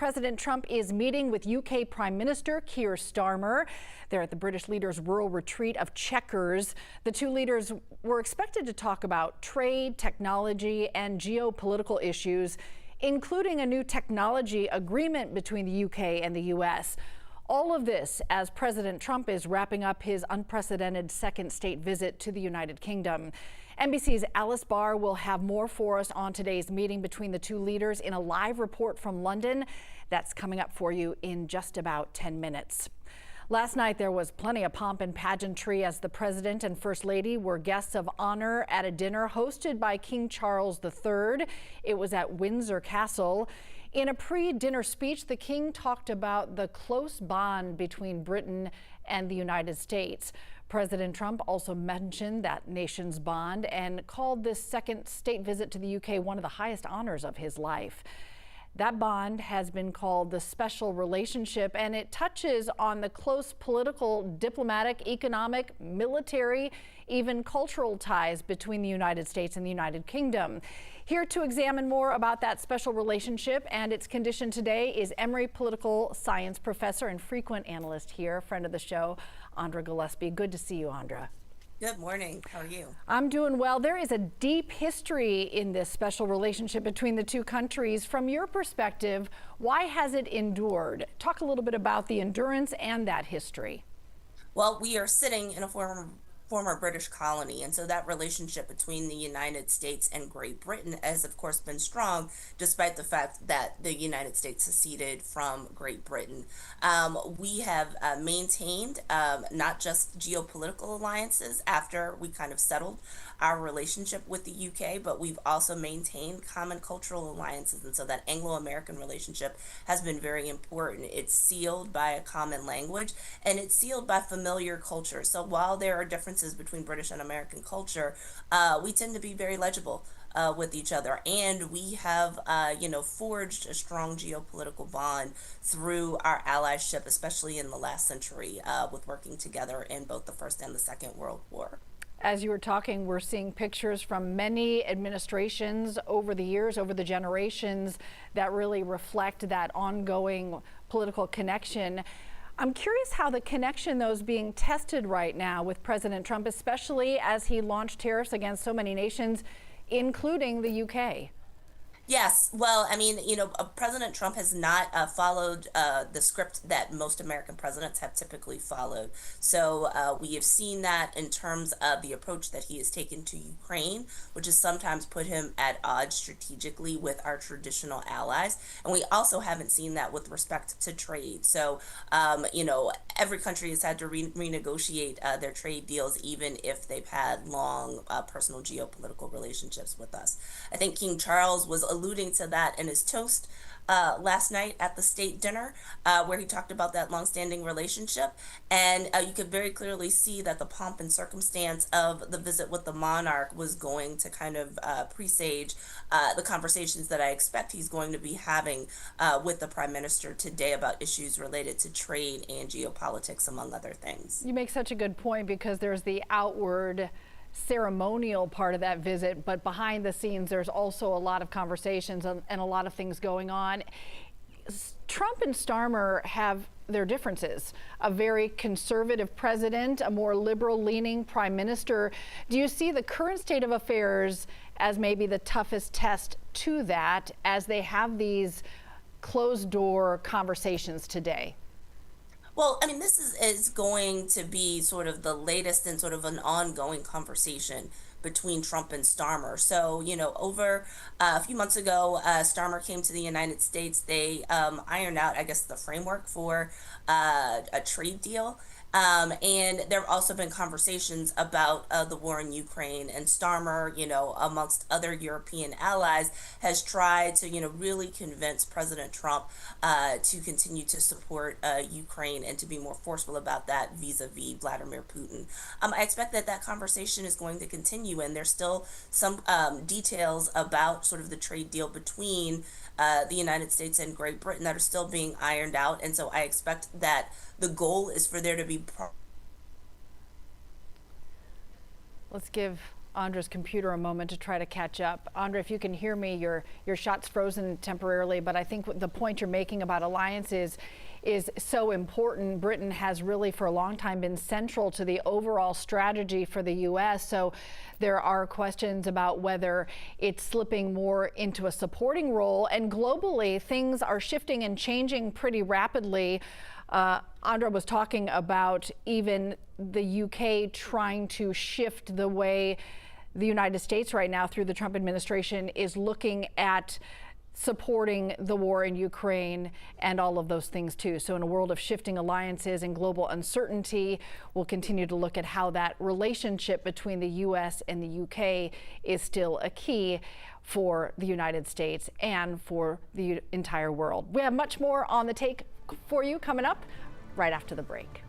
President Trump is meeting with UK Prime Minister Keir Starmer. They're at the British leader's rural retreat of Chequers. The two leaders were expected to talk about trade, technology, and geopolitical issues, including a new technology agreement between the UK and the US. All of this as President Trump is wrapping up his unprecedented second state visit to the United Kingdom. NBC's Alice Barr will have more for us on today's meeting between the two leaders in a live report from London. That's coming up for you in just about 10 minutes. Last night, there was plenty of pomp and pageantry as the president and first lady were guests of honor at a dinner hosted by King Charles III. It was at Windsor Castle. In a pre-dinner speech, the king talked about the close bond between Britain and the United States. President Trump also mentioned that nation's bond and called this second state visit to the UK one of the highest honors of his life. That bond has been called the special relationship, and it touches on the close political, diplomatic, economic, military, even cultural ties between the United States and the United Kingdom. Here to examine more about that special relationship and its condition today is Emory political science professor and frequent analyst here, friend of the show, Andra Gillespie. Good to see you, Andra. Good morning. How are you? I'm doing well. There is a deep history in this special relationship between the two countries. From your perspective, why has it endured? Talk a little bit about the endurance and that history. Well, we are sitting in a former British colony, and so that relationship between the United States and Great Britain has, of course, been strong, despite the fact that the United States seceded from Great Britain. We have maintained not just geopolitical alliances after we kind of settled our relationship with the UK, but we've also maintained common cultural alliances, and so that Anglo-American relationship has been very important. It's sealed by a common language, and it's sealed by familiar culture. So while there are differences between British and American culture, we tend to be very legible with each other, and we have forged a strong geopolitical bond through our allyship, especially in the last century, with working together in both the First and the Second World War. As you were talking, we're seeing pictures from many administrations over the years, over the generations, that really reflect that ongoing political connection. I'm curious how the connection, though, is being tested right now with President Trump, especially as he launched tariffs against so many nations, including the UK. Yes, well, I mean, President Trump has not followed the script that most American presidents have typically followed. So we have seen that in terms of the approach that he has taken to Ukraine, which has sometimes put him at odds strategically with our traditional allies. And we also haven't seen that with respect to trade. So, every country has had to renegotiate their trade deals, even if they've had long personal geopolitical relationships with us. I think King Charles was alluding to that in his toast last night at the state dinner, where he talked about that longstanding relationship. And you could very clearly see that the pomp and circumstance of the visit with the monarch was going to kind of presage the conversations that I expect he's going to be having with the prime minister today about issues related to trade and geopolitics, among other things. You make such a good point, because there's the outward ceremonial part of that visit, but behind the scenes there's also a lot of conversations and a lot of things going on. Trump and Starmer have their differences. A very conservative president, a more liberal leaning prime minister. Do you see the current state of affairs as maybe the toughest test to that, as they have these closed door conversations today? Well, I mean, this is going to be sort of the latest in sort of an ongoing conversation between Trump and Starmer. So, over a few months ago, Starmer came to the United States. They ironed out, I guess, the framework for a trade deal. And there have also been conversations about the war in Ukraine, and Starmer, amongst other European allies, has tried to, really convince President Trump to continue to support Ukraine and to be more forceful about that vis-a-vis Vladimir Putin. I expect that conversation is going to continue, and there's still some details about sort of the trade deal between the United States and Great Britain that are still being ironed out. And so I expect that the goal is for there to be Let's give Andra's computer a moment to try to catch up. Andra, if you can hear me, your shot's frozen temporarily, but I think the point you're making about alliances is so important. Britain has really for a long time been central to the overall strategy for the U.S. So there are questions about whether it's slipping more into a supporting role. And globally, things are shifting and changing pretty rapidly. Andra was talking about even the UK trying to shift the way the United States right now through the Trump administration is looking at supporting the war in Ukraine and all of those things too. So in a world of shifting alliances and global uncertainty, we'll continue to look at how that relationship between the U.S. and the UK is still a key for the United States and for the entire world. We have much more on the take for you coming up right after the break.